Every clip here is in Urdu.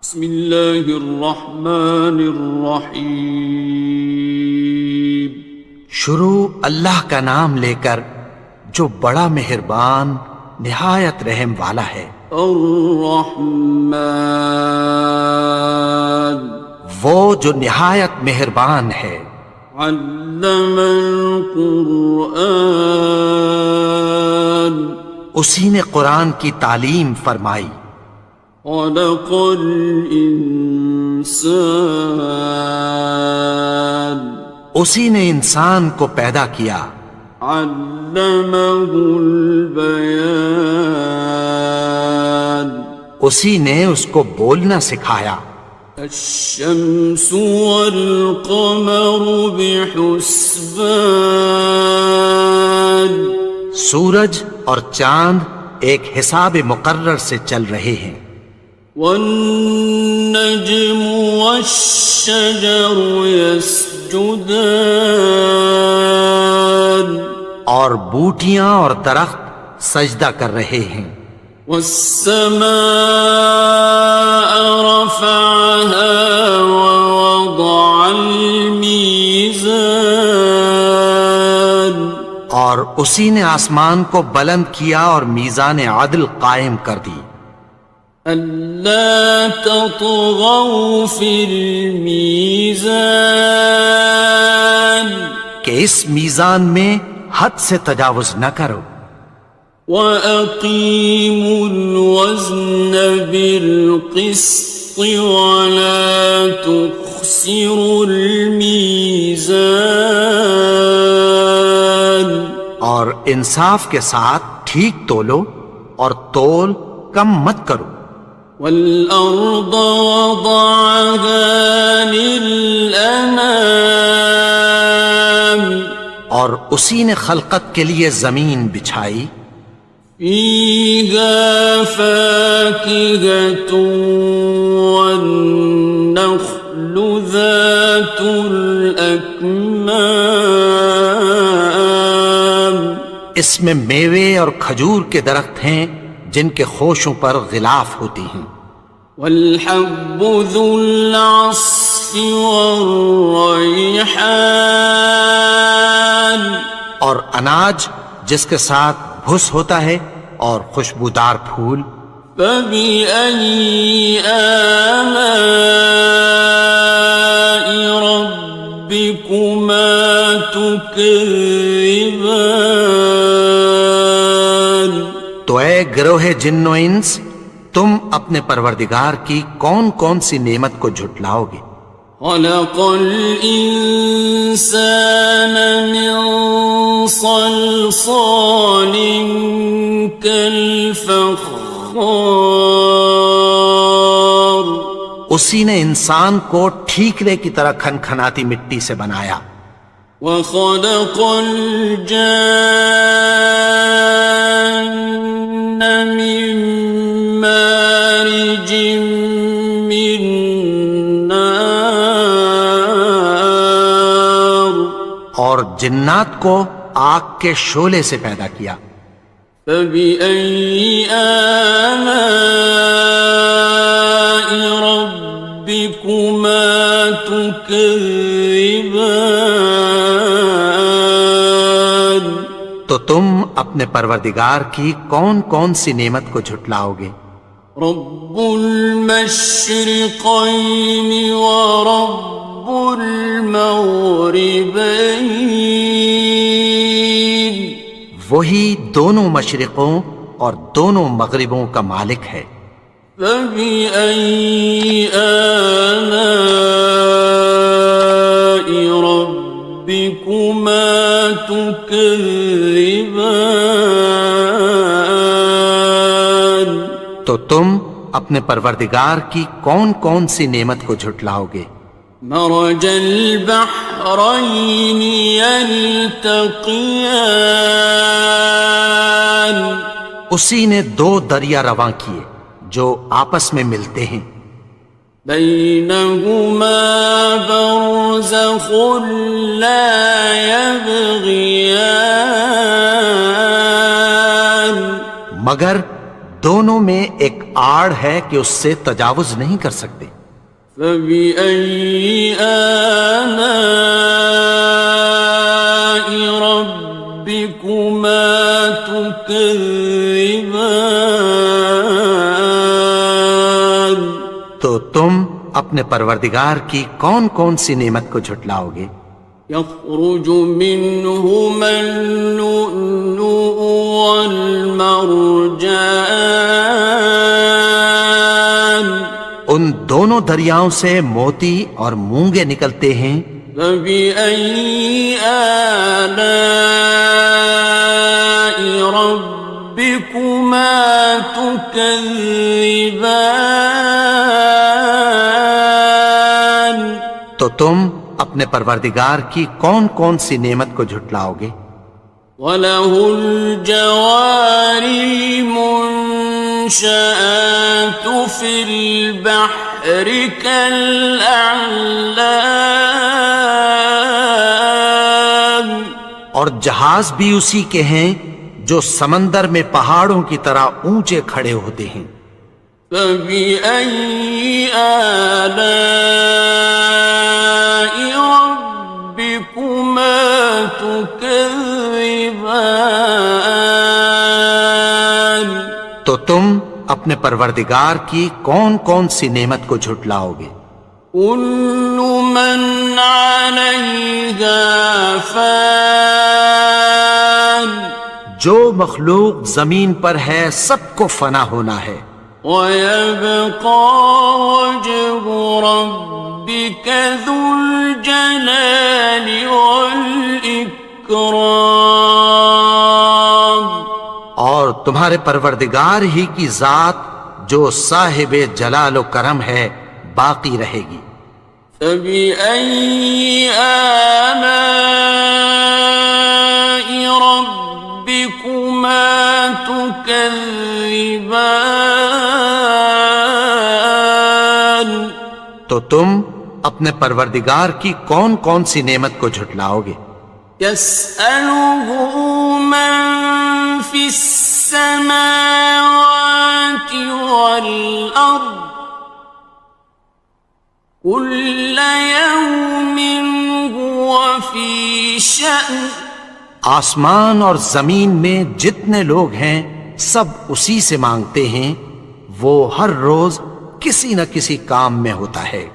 بسم اللہ الرحمن الرحیم۔ شروع اللہ کا نام لے کر جو بڑا مہربان نہایت رحم والا ہے۔ الرحمن، وہ جو نہایت مہربان ہے۔ علم القرآن، اسی نے قرآن کی تعلیم فرمائی۔ خلق الانسان، اسی نے انسان کو پیدا کیا۔ علمہ البیان، اسی نے اس کو بولنا سکھایا۔ الشمس والقمر بحسبان، سورج اور چاند ایک حساب مقرر سے چل رہے ہیں۔ والنجم والشجر يسجدان، اور بوٹیاں اور درخت سجدہ کر رہے ہیں۔ والسماء رفعها ووضع الميزان، اور اسی نے آسمان کو بلند کیا اور میزان عدل قائم کر دی۔ ألا تطغوا في الميزان، کہ اس میزان میں حد سے تجاوز نہ کرو۔ وَأَقِيمُوا الْوَزْنَ بِالْقِسْطِ وَلَا تُخْسِرُوا الْمِيزَانَ، اور انصاف کے ساتھ ٹھیک تولو اور تول کم مت کرو۔ وَالْأَرْضَ وَضَعَهَا لِلْأَنَامِ، اور اسی نے خلقت کے لیے زمین بچھائی۔ فِيهَا فَاكِهَةٌ وَالنَّخْلُ ذَاتُ الْأَكْمَامِ، اس میں میوے اور کھجور کے درخت ہیں جن کے خوشوں پر غلاف ہوتی ہیں۔ وَالْحَبُّ ذُو الْعَصْفِ وَالرَّيْحَانِ، اور اناج جس کے ساتھ بھس ہوتا ہے اور خوشبودار پھول۔ فَبِأَيِّ آلَاءِ رَبِّكُمَا تُكَذِّبَانِ، تو اے گروہ جن و انس، تم اپنے پروردگار کی کون کون سی نعمت کو جھٹلاؤ گے؟ خَلَقَ الْإِنسَانَ مِنْ صَلْصَالٍ كَالْفَخَّارِ، اسی نے انسان کو ٹھیکرے کی طرح کھنکھناتی مٹی سے بنایا۔ وَخَلَقَ الْجَانَّ مِن مَّارِجٍ مِّن نَّارٍ، اور جنات کو آگ کے شعلے سے پیدا کیا۔ فَبِأَيِّ آلَاءِ رَبِّكُمَا تُكَذِّبَانِ، تو تم اپنے پروردگار کی کون کون سی نعمت کو جھٹلاؤ گے؟ رب المشرقین ورب المغربین، وہی دونوں مشرقوں اور دونوں مغربوں کا مالک ہے۔ فَبِأَيِّ آلَاءِ رَبِّكُمَا تُكَذِّبَانِ، تو تم اپنے پروردگار کی کون کون سی نعمت کو جھٹلاؤ گے؟ مرج البحرین یلتقیان، اسی نے دو دریا رواں کیے جو آپس میں ملتے ہیں۔ بینہما برزخ لا یبغیان، مگر دونوں میں ایک آڑ ہے کہ اس سے تجاوز نہیں کر سکتے۔ فبأي آلاء ربكما تكذبان؟ تو تم اپنے پروردگار کی کون کون سی نعمت کو جھٹلاؤ گے؟ يخرج منهما اللؤلؤ والمرجان ان دونوں دریاؤں سے موتی اور مونگے نکلتے ہیں۔ فبأي آلاء ربكما تكذبان؟ تو تم اپنے پروردگار کی کون کون سی نعمت کو جھٹلاؤ گے؟ وَلَهُ الْجَوَارِ الْمُنشَآتُ فِي الْبَحْرِ كَالْأَعْلَامِ، اور جہاز بھی اسی کے ہیں جو سمندر میں پہاڑوں کی طرح اونچے کھڑے ہوتے ہیں۔ فَبِأَيِّ آلَاءِ رَبِّكُمَا تُكَذِّبَانِ؟ تو تم اپنے پروردگار کی کون کون سی نعمت کو جھٹلاؤ گے؟ كُلُّ مَنْ عَلَيْهَا فَانٍ، جو مخلوق زمین پر ہے سب کو فنا ہونا ہے۔ وَيَبْقَى وَجْهُ رَبِّكَ ذُو الْجَلَالِ وَالْإِكْرَامِ، اور تمہارے پروردگار ہی کی ذات جو صاحب جلال و کرم ہے باقی رہے گی۔ فَبِأَيِّ آلَاءِ رَبِّكُمَا تُكَذِّبَانِ؟ تو تم اپنے پروردگار کی کون کون سی نعمت کو جھٹلاؤ گے؟ يَسْأَلُهُ مَن فِي السَّمَاوَاتِ وَالْأَرْضِ كُلَّ يَوْمٍ هُوَ فِي شَأْنٍ، آسمان اور زمین میں جتنے لوگ ہیں سب اسی سے مانگتے ہیں، وہ ہر روز کسی نہ کسی کام میں ہوتا ہے۔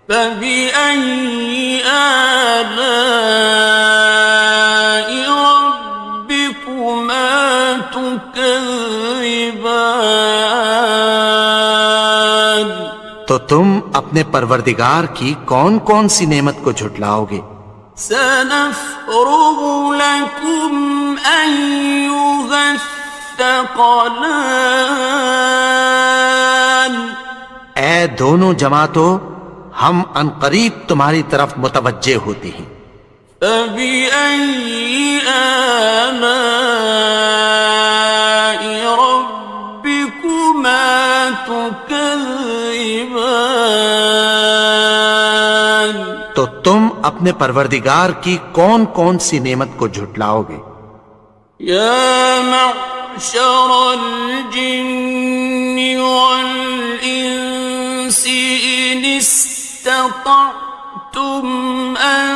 فَبِأَيِّ آلَاءِ رَبِّكُمَا تُكَذِّبَانِ؟ تو تم اپنے پروردگار کی کون کون سی نعمت کو جھٹلاؤ گے؟ سَنَفْرُغُ لَكُمْ أَيُّهَ الثَّقَلَانِ، اے دونوں جماعتوں، ہم عنقریب تمہاری طرف متوجہ ہوتے ہیں۔ فَبِأَيِّ آلَاءِ رَبِّكُمَا تُكَذِّبَانِ؟ تو تم اپنے پروردگار کی کون کون سی نعمت کو جھٹلاؤ گے؟ يَا مَعْشَرَ الْجِنِّ وَالْإِنسِ إِنِ اسْتَطَعْتُمْ أَن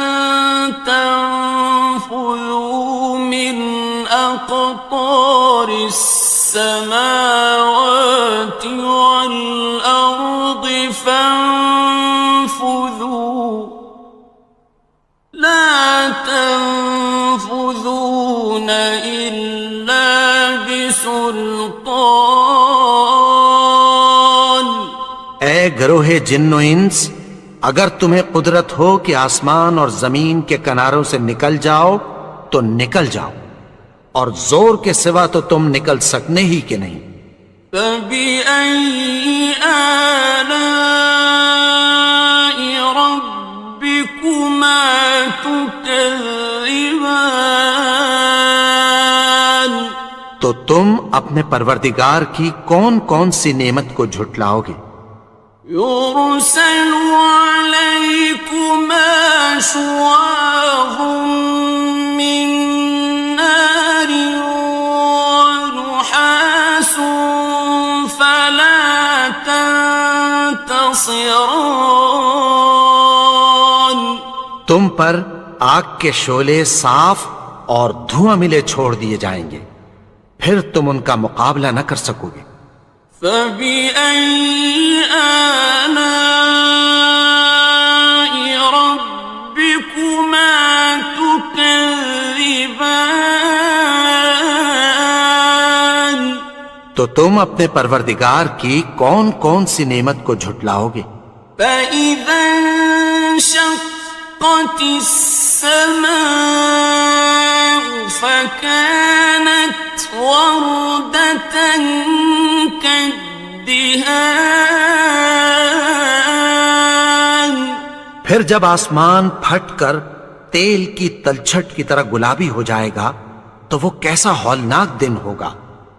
تَنفُذُوا مِنْ أَقْطَارِ السَّمَاوَاتِ وَالْأَرْضِ فَانفُذُوا لَا تَنفُذُونَ إِلَّا بِسُلْطَانٍ۔ اے گروہ جن و انس، اگر تمہیں قدرت ہو کہ آسمان اور زمین کے کناروں سے نکل جاؤ تو نکل جاؤ، اور زور کے سوا تو تم نکل سکنے ہی کہ نہیں۔ فَبِأَيِّ آلَاءِ رَبِّكُمَا تُكَذِّبَانِ؟ تو تم اپنے پروردگار کی کون کون سی نعمت کو جھٹلاؤ گے؟ يُرْسَلُ عَلَيْكُمَا شُوَاظٌ مِّن نَّارٍ وَنُحَاسٌ فَلَا خصران. تم پر آگ کے شعلے صاف اور دھواں ملے چھوڑ دیے جائیں گے، پھر تم ان کا مقابلہ نہ کر سکو گے۔ فَبِأَيِّ آلَاءِ رَبِّكُمَا تُكَذِّبَانِ. تو تم اپنے پروردگار کی کون کون سی نعمت کو جھٹلاؤ گے؟ فَإِذَا انشَقَّتِ السَّمَاءُ فَكَانَتْ وَرْدَةً كَالدِّهَانِ. پھر جب آسمان پھٹ کر تیل کی تلچھٹ کی طرح گلابی ہو جائے گا تو وہ کیسا ہولناک دن ہوگا۔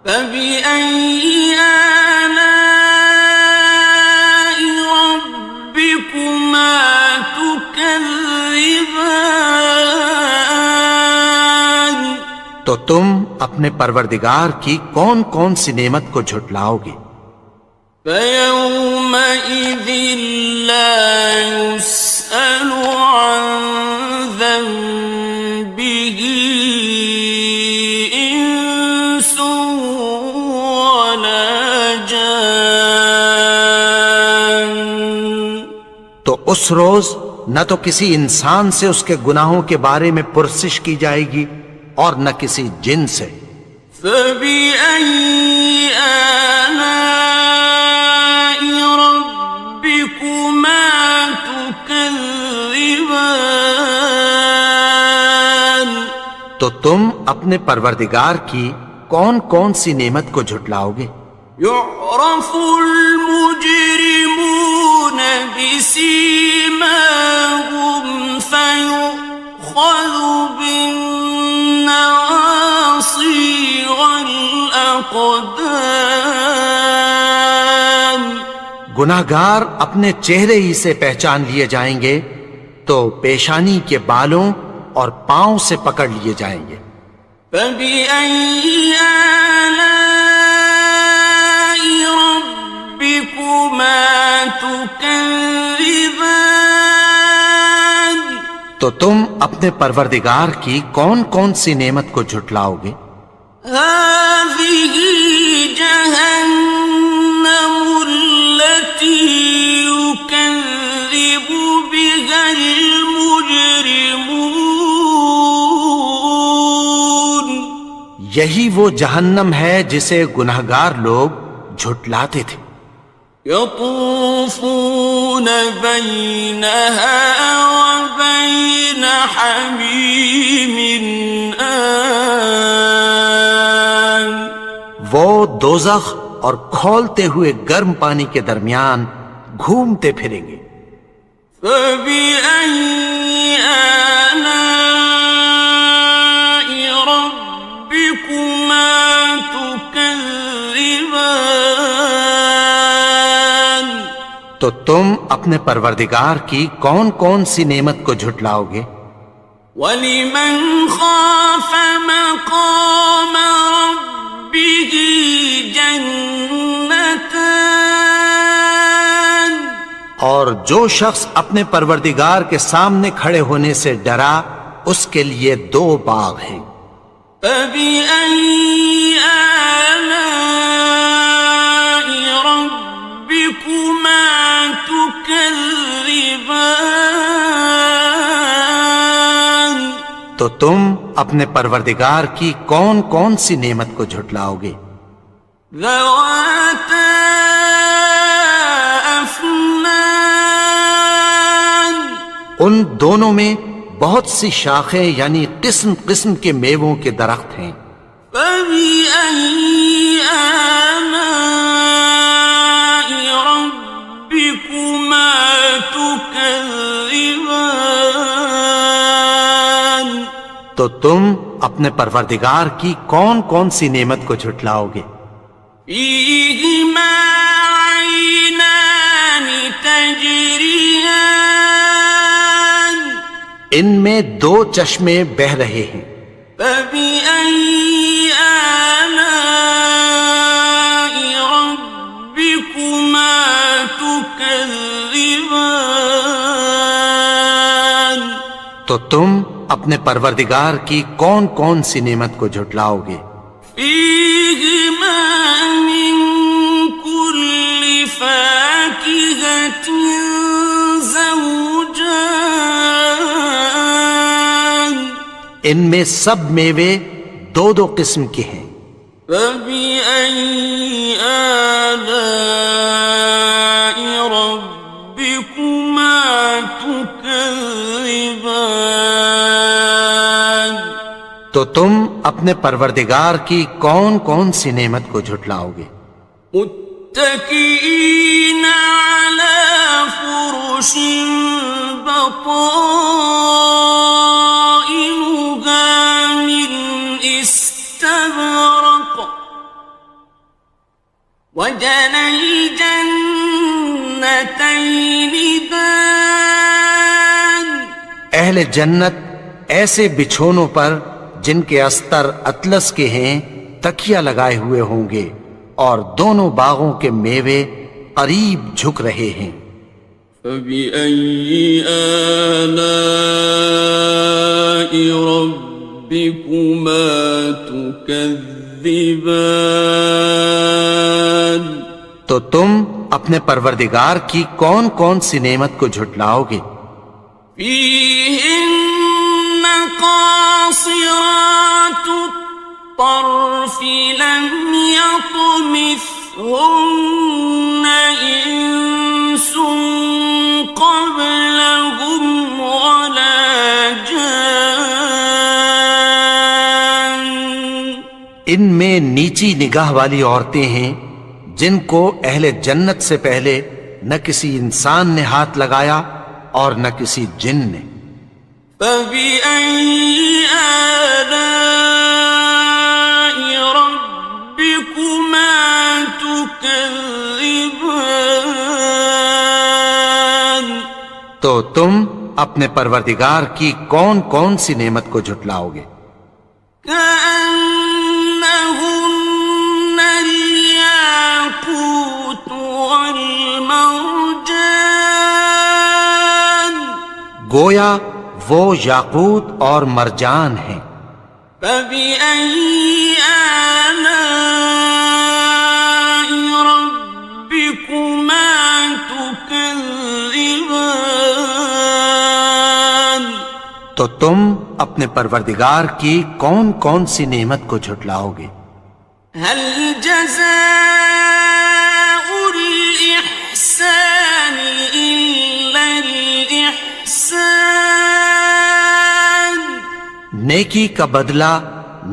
فَبِأَيِّ آلَاءِ رَبِّكُمَا تُكَذِّبَانِ. تو تم اپنے پروردگار کی کون کون سی نعمت کو جھٹلاؤ گے؟ فَيَوْمَئِذٍ لَا يُسْأَلُ عَنْ ذَنبِهِ إِنسٌ وَلَا جَانٌ. تو اس روز نہ تو کسی انسان سے اس کے گناہوں کے بارے میں پرسش کی جائے گی اور نہ کسی جن سے۔ فَبِأَيِّ آلَاءِ رَبِّكُمَا تُكَذِّبَانِ. تو تم اپنے پروردگار کی کون کون سی نعمت کو جھٹلاؤ گے؟ يُعْرَفُ الْمُجْرِمُونَ بِسِيمَاهُمْ فَيُؤْخَذُ بِالنَّوَاصِي وَالْأَقْدَامِ. گناہگار اپنے چہرے ہی سے پہچان لیے جائیں گے تو پیشانی کے بالوں اور پاؤں سے پکڑ لیے جائیں گے۔ فَبِأَيِّ آلَاءِ رَبِّكُمَا تُكَذِّبَانِ. تو تم اپنے پروردگار کی کون کون سی نعمت کو جھٹلاؤ گے؟ هَٰذِهِ جَهَنَّمُ الَّتِي يُكَذِّبُ بِهَا الْمُجْرِمُونَ. یہی وہ جہنم ہے جسے گناہگار لوگ جھٹلاتے تھے۔ يَطُوفُونَ بَيْنَهَا وَبَيْنَ حَمِيمٍ آنٍ. وہ دوزخ اور کھولتے ہوئے گرم پانی کے درمیان گھومتے پھریں گے۔ فَبِأَيِّ آلَاءِ رَبِّكُمَا تُكَذِّبَانِ. تو تم اپنے پروردگار کی کون کون سی نعمت کو جھٹلاؤ گے؟ وَلِمَنْ خَافَ مَقَامَ رَبِّهِ جَنَّتَانِ. اور جو شخص اپنے پروردگار کے سامنے کھڑے ہونے سے ڈرا اس کے لیے دو باغ ہیں۔ فَبِأَيِّ آلَاءِ رَبِّكُمَا تُكَذِّبَانِ. تو تم اپنے پروردگار کی کون کون سی نعمت کو جھٹلاؤ گے؟ ذَوَاتَا أَفْنَانٍ. ان دونوں میں بہت سی شاخیں یعنی قسم قسم کے میووں کے درخت ہیں۔ فَبِأَيِّ آلَاءِ رَبِّكُمَا تُكَذِّبَانِ. تو تم اپنے پروردگار کی کون کون سی نعمت کو جھٹلاؤ گے؟ فِيهِمَا عَيْنَانِ تَجْرِيَانِ. ان میں دو چشمے بہہ رہے ہیں۔ فَبِأَيِّ آلَاءِ رَبِّكُمَا تُكَذِّبَانِ. تكذبان تو تم اپنے پروردگار کی کون کون سی نعمت کو جھٹلاؤ گے؟ فيهما من كل فاكهة زوجان ان میں سب میوے دو دو قسم کے ہیں۔ فبأي آلاء ربكما تكذبان تو تم اپنے پروردگار کی کون کون سی نعمت کو جھٹلاؤ گے؟ متكئين على فرش بطائنها من استبرق وجنى الجنتين دان اہل جنت ایسے بچھونوں پر جن کے استر اطلس کے ہیں تکیہ لگائے ہوئے ہوں گے، اور دونوں باغوں کے میوے قریب جھک رہے ہیں۔ فبأي آلاء ربكما تكذبان تو تم اپنے پروردگار کی کون کون سی نعمت کو جھٹلاؤ گے؟ فيهن قاصرات الطرف لم يطمثهن إنس قبلهم ولا جان ان میں نیچی نگاہ والی عورتیں ہیں جن کو اہل جنت سے پہلے نہ کسی انسان نے ہاتھ لگایا اور نہ کسی جن نے۔ فبأي آلاء ربكما تكذبان تو تم اپنے پروردگار کی کون کون سی نعمت کو جھٹلاؤ گے؟ كأنهن الياقوت والمرجان گویا وہ یاقوت اور مرجان ہیں۔ فبأي آلاء ربكما تكذبان تو تم اپنے پروردگار کی کون کون سی نعمت کو جھٹلاؤ گے؟ هل جزاء الإحسان إلا الإحسان نیکی کا بدلہ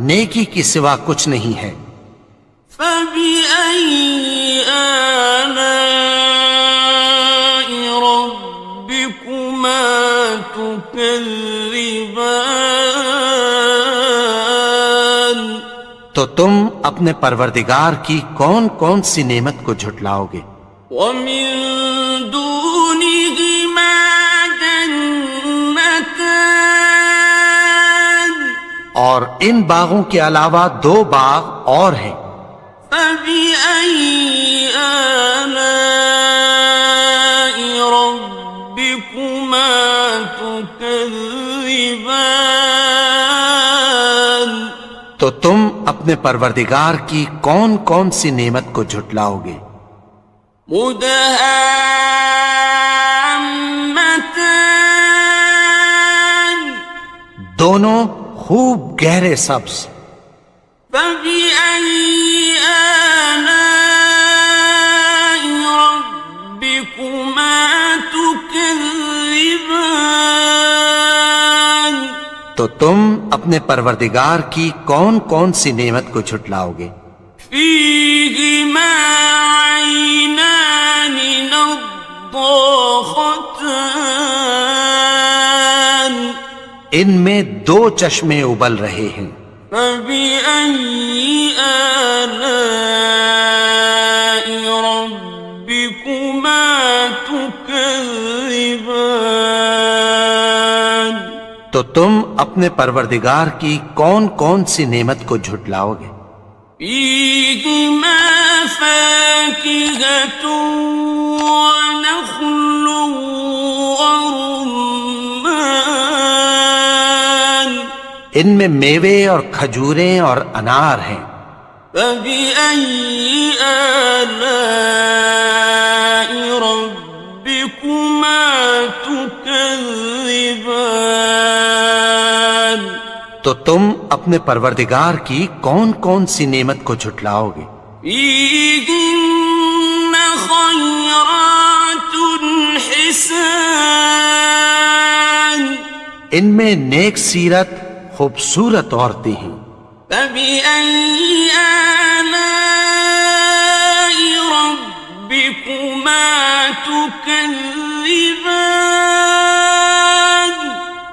نیکی کی سوا کچھ نہیں ہے۔ فبأي آلاء ربكما تكذبان تو تم اپنے پروردگار کی کون کون سی نعمت کو جھٹلاؤ گے؟ ومن دونهما جنتان اور ان باغوں کے علاوہ دو باغ اور ہیں۔ فبأي آلاء ربكما تكذبان تو تم اپنے پروردگار کی کون کون سی نعمت کو جھٹلاؤ گے؟ مدهامتان دونوں خوب گہرے سبز۔ فبأي آلاء ربكما تكذبان تو تم اپنے پروردگار کی کون کون سی نعمت کو جھٹلاؤ گے؟ فيهما عينان نضاختان ان میں دو چشمے ابل رہے ہیں۔ فبأي آلاء ربكما تكذبان تو تم اپنے پروردگار کی کون کون سی نعمت کو جھٹلاؤ گے؟ فيهما فاكهة ونخل ورمان ان میں میوے اور کھجوریں اور انار ہیں. فبأي آلاء ربكما تكذبان تو تم اپنے پروردگار کی کون کون سی نعمت کو جھٹلاؤ گے؟ فيهن خيرات حسان ان میں نیک سیرت خوبصورت عورتیں ہیں. فبأي آلاء ربكما تكذبان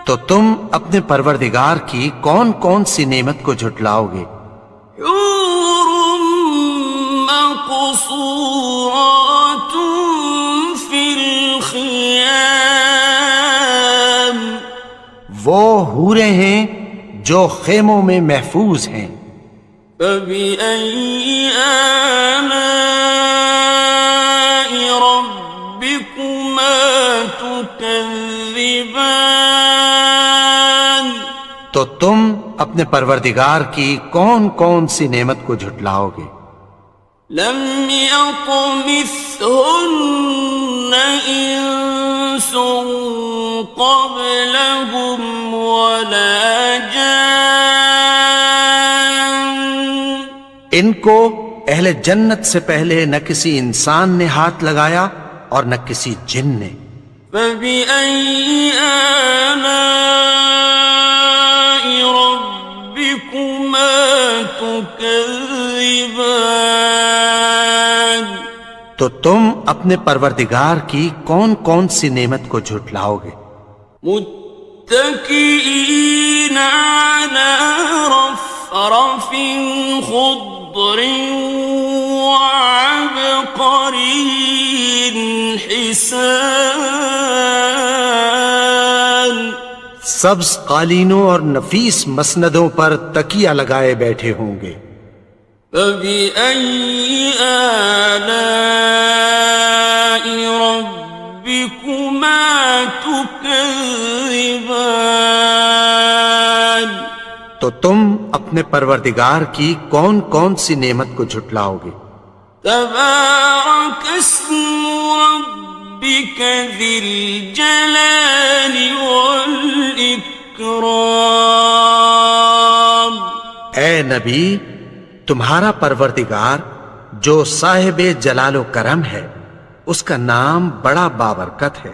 تو تم اپنے پروردگار کی کون کون سی نعمت کو جھٹلاؤ گے؟ حور مقصورات في الخيام وہ حوریں ہیں جو خیموں میں محفوظ ہیں. فبأي آلاء ربكما تكذبان تو تم اپنے پروردگار کی کون کون سی نعمت کو جھٹلاؤ گے؟ لم يطمثهن إنس قبلهم ولا جان ان کو اہل جنت سے پہلے نہ کسی انسان نے ہاتھ لگایا اور نہ کسی جن نے. فبأي آلاء ربكما تكذبان تو تم اپنے پروردگار کی کون کون سی نعمت کو جھٹلاؤ گے؟ متكئين على رفرف خضر وعبقري حسان سبز قالینوں اور نفیس مسندوں پر تکیہ لگائے بیٹھے ہوں گے. فبأي آلاء ربكما تكذبان تو تم اپنے پروردگار کی کون کون سی نعمت کو جھٹلاؤ گے؟ تبارك اسم ربك ذي الجلال والإكرام اے نبی، تمہارا پروردگار جو صاحب جلال و کرم ہے، اس کا نام بڑا بابرکت ہے.